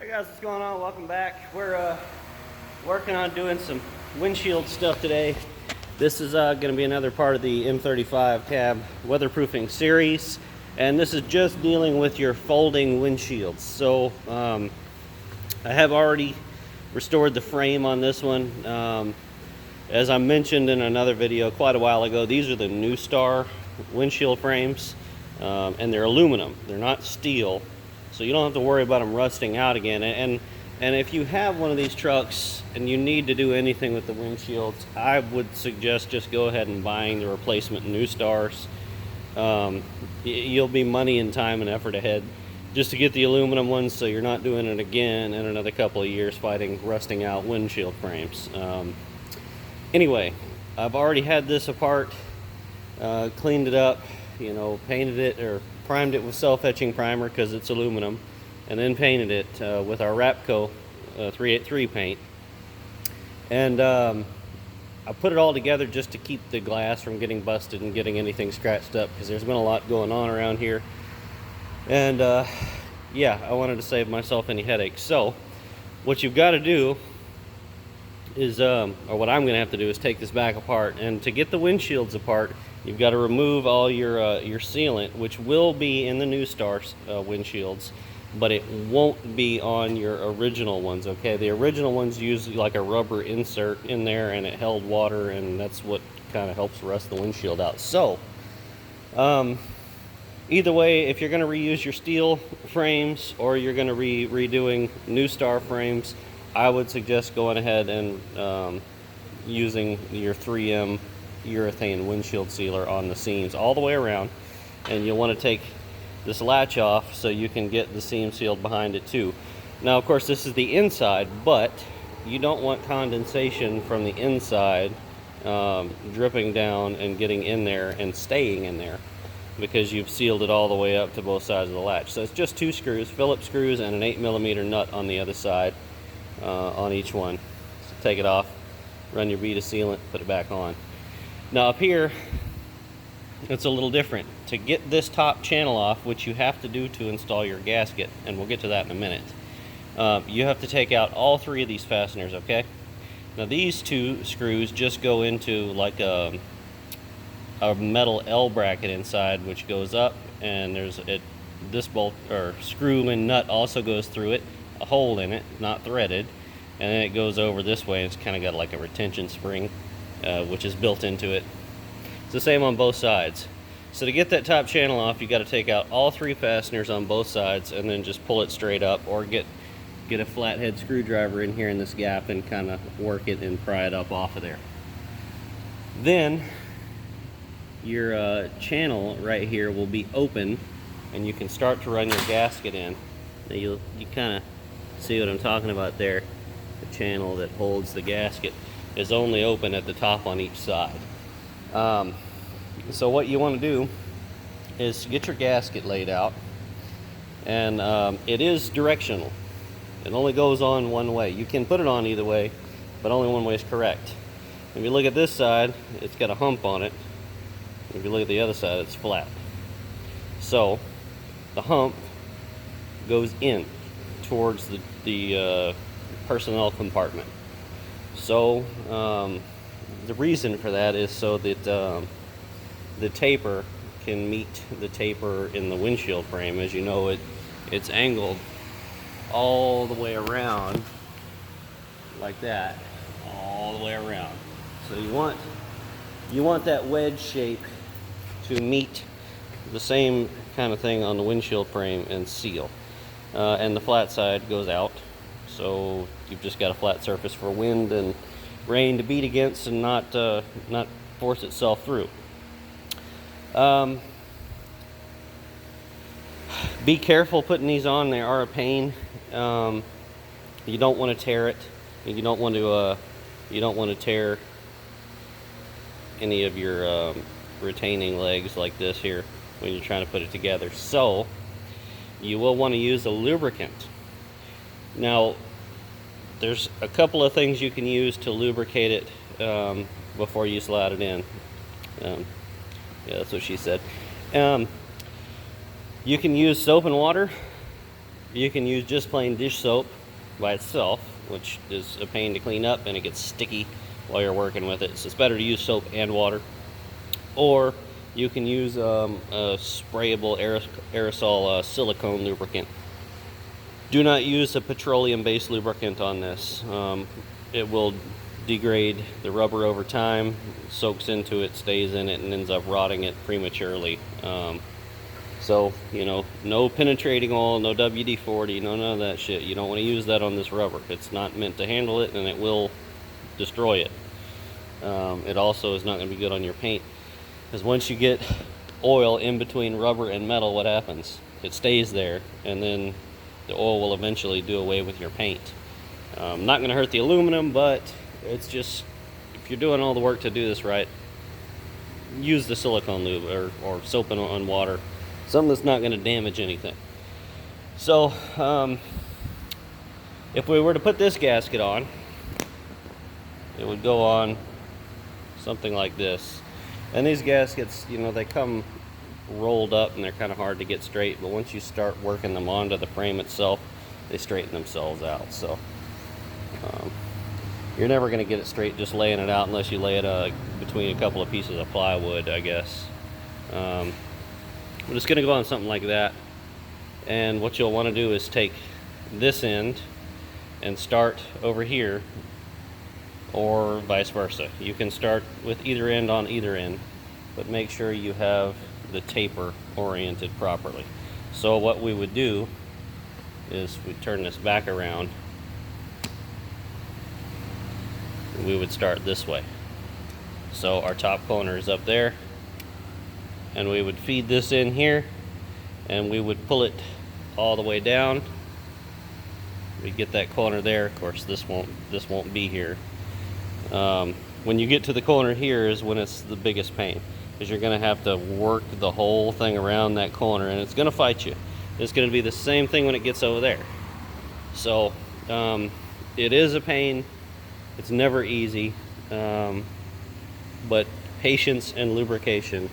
Hey guys, what's going on? Welcome back. We're working on doing some windshield stuff today. This is going to be another part of the M35 cab weatherproofing series, and this is just dealing with your folding windshields. So I have already restored the frame on this one. As I mentioned in another video quite a while ago, these are the New Star windshield frames, and they're aluminum. They're not steel. So you don't have to worry about them rusting out again. And if you have one of these trucks and you need to do anything with the windshields, I would suggest just go ahead and buying the replacement New Stars. You'll be money and time and effort ahead just to get the aluminum ones, so you're not doing it again in another couple of years fighting rusting out windshield frames. Anyway, I've already had this apart, cleaned it up, painted it or primed it with self-etching primer because it's aluminum, and then painted it with our Rapco 383 paint. And I put it all together just to keep the glass from getting busted and getting anything scratched up, because there's been a lot going on around here. And yeah, I wanted to save myself any headaches. So what you've got to do is, or what I'm going to have to do is take this back apart. And to get the windshields apart, you've got to remove all your sealant, which will be in the New Star windshields, but it won't be on your original ones, okay? The original ones use like a rubber insert in there, and it held water, and that's what kind of helps rust the windshield out. So, either way, if you're going to reuse your steel frames or you're going to redoing New Star frames, I would suggest going ahead and using your 3M urethane windshield sealer on the seams all the way around, and you'll want to take this latch off so you can get the seam sealed behind it too. Now, of course, this is the inside, but you don't want condensation from the inside dripping down and getting in there and staying in there, because you've sealed it all the way up to both sides of the latch. So it's just 2 screws, Phillips screws, and an 8mm nut on the other side on each one. So take it off, run your bead of sealant, put it back on. Now up here, it's a little different. To get this top channel off, which you have to do to install your gasket, and we'll get to that in a minute, you have to take out all 3 of these fasteners, okay? Now these 2 screws just go into like a metal L bracket inside, which goes up, and this bolt or screw and nut also goes through it, a hole in it, not threaded, and then it goes over this way, and it's kind of got like a retention spring which is built into it. It's the same on both sides. So to get that top channel off, you got to take out all 3 fasteners on both sides and then just pull it straight up, or get a flathead screwdriver in here in this gap and kind of work it and pry it up off of there. Then your channel right here will be open, and you can start to run your gasket in. Now you kind of see what I'm talking about there. The channel that holds the gasket is only open at the top on each side. So what you want to do is get your gasket laid out, and it is directional. It only goes on one way. You can put it on either way, but only one way is correct. If you look at this side, it's got a hump on it. If you look at the other side, it's flat. So the hump goes in towards the personnel compartment. So the reason for that is so that the taper can meet the taper in the windshield frame. As you know, it's angled all the way around like that, all the way around. So you want that wedge shape to meet the same kind of thing on the windshield frame and seal. And the flat side goes out, so you've just got a flat surface for wind and rain to beat against and not force itself through. Be careful putting these on. They are a pain. You don't want to tear it. You don't want to tear any of your retaining legs like this here when you're trying to put it together. So you will want to use a lubricant. Now, there's a couple of things you can use to lubricate it before you slide it in. Yeah, that's what she said. You can use soap and water. you can use just plain dish soap by itself, which is a pain to clean up and it gets sticky while you're working with it. So it's better to use soap and water. Or you can use a sprayable aerosol silicone lubricant. Do not use a petroleum-based lubricant on this. It will degrade the rubber over time, soaks into it, stays in it, and ends up rotting it prematurely. So, you know, no penetrating oil, no WD-40, none of that shit. You don't want to use that on this rubber. It's not meant to handle it, and it will destroy it. It also is not going to be good on your paint, because once you get oil in between rubber and metal, what happens? It stays there, and then the oil will eventually do away with your paint. Not going to hurt the aluminum, but it's just, if you're doing all the work to do this right, use the silicone lube or soap and water. Something that's not going to damage anything. So, if we were to put this gasket on, it would go on something like this. And these gaskets, you know, they come rolled up and they're kind of hard to get straight, but once you start working them onto the frame itself, they straighten themselves out. So, you're never going to get it straight just laying it out unless you lay it between a couple of pieces of plywood, I guess. But it's going to go on something like that, and what you'll want to do is take this end and start over here, or vice versa. You can start with either end on either end, but make sure you have the taper oriented properly. So what we would do is we turn this back around, and we would start this way. So our top corner is up there, and we would feed this in here, and we would pull it all the way down. We get that corner there. Of course, this won't be here. When you get to the corner here is when it's the biggest pain, because you're going to have to work the whole thing around that corner, and it's going to fight you. It's going to be the same thing when it gets over there. So it is a pain. It's never easy, but patience and lubrication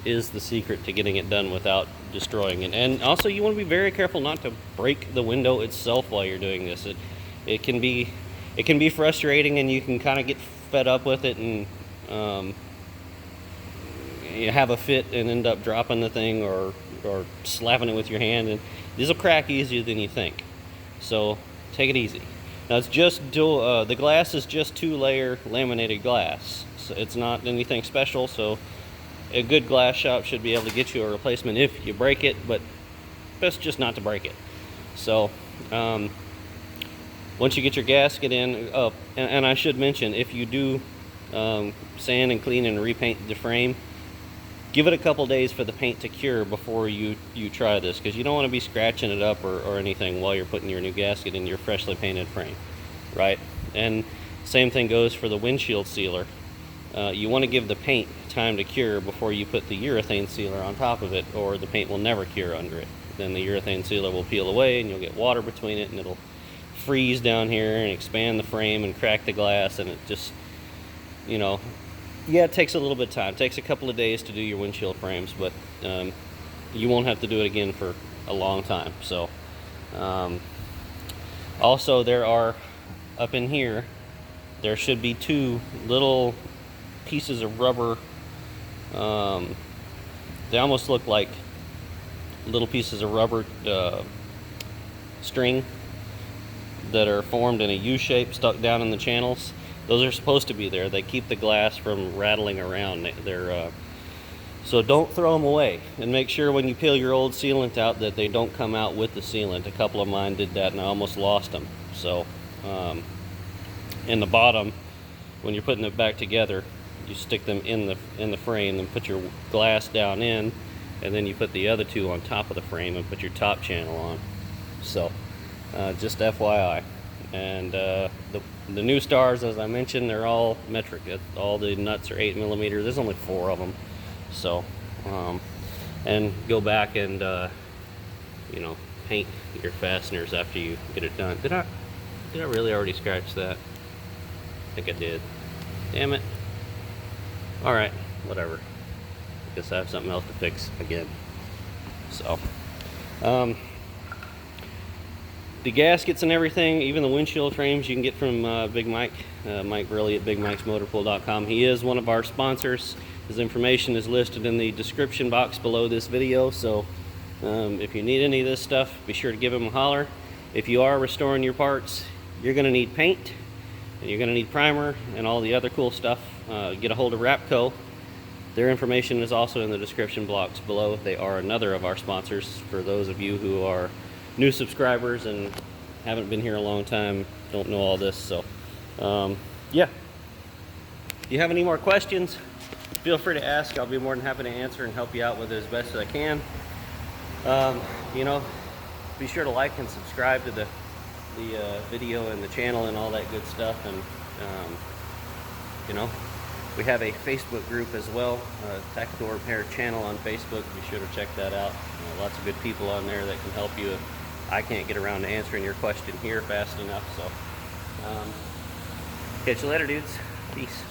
is the secret to getting it done without destroying it. And also, you want to be very careful not to break the window itself while you're doing this. It can be frustrating, and you can kind of get fed up with it, and you have a fit and end up dropping the thing or slapping it with your hand, and these will crack easier than you think. So take it easy. Now it's just the glass is just 2-layer laminated glass, so it's not anything special. So a good glass shop should be able to get you a replacement if you break it, but best just not to break it. So once you get your gasket in, and I should mention, if you do sand and clean and repaint the frame, give it a couple days for the paint to cure before you try this, because you don't want to be scratching it up or anything while you're putting your new gasket in your freshly painted frame, right? And same thing goes for the windshield sealer. You want to give the paint time to cure before you put the urethane sealer on top of it, or the paint will never cure under it. Then the urethane sealer will peel away, and you'll get water between it, and it'll freeze down here and expand the frame and crack the glass, and it just, you know, yeah, it takes a little bit of time. It takes a couple of days to do your windshield frames, but you won't have to do it again for a long time. So also, there are, up in here, there should be 2 little pieces of rubber. They almost look like little pieces of rubber string that are formed in a U shape, stuck down in the channels. Those are supposed to be there. They keep the glass from rattling around. So don't throw them away, and make sure when you peel your old sealant out that they don't come out with the sealant. A couple of mine did that, and I almost lost them. So in the bottom, when you're putting it back together, you stick them in the frame, and put your glass down in, and then you put the other 2 on top of the frame and put your top channel on. So just FYI. And the new stars, as I mentioned, they're all metric. All the nuts are 8mm. There's only 4 of them. So and go back and you know, paint your fasteners after you get it done. Did I really already scratch that? I think I did. Damn it. Alright, whatever. Guess I have something else to fix again. So The gaskets and everything, even the windshield frames, you can get from Big Mike, Mike Burley at BigMikesMotorpool.com. He is one of our sponsors. His information is listed in the description box below this video, so if you need any of this stuff, be sure to give him a holler. If you are restoring your parts, you're going to need paint, and you're going to need primer, and all the other cool stuff. Get a hold of Rapco. Their information is also in the description box below. They are another of our sponsors for those of you who are new subscribers and haven't been here a long time, don't know all this. So yeah, if you have any more questions, feel free to ask. I'll be more than happy to answer and help you out with it as best as I can. You know, be sure to like and subscribe to the video and the channel and all that good stuff. And you know, we have a Facebook group as well, Tactical Repair channel on Facebook. Be sure to check that out. Lots of good people on there that can help you if I can't get around to answering your question here fast enough. So catch you later, dudes. Peace.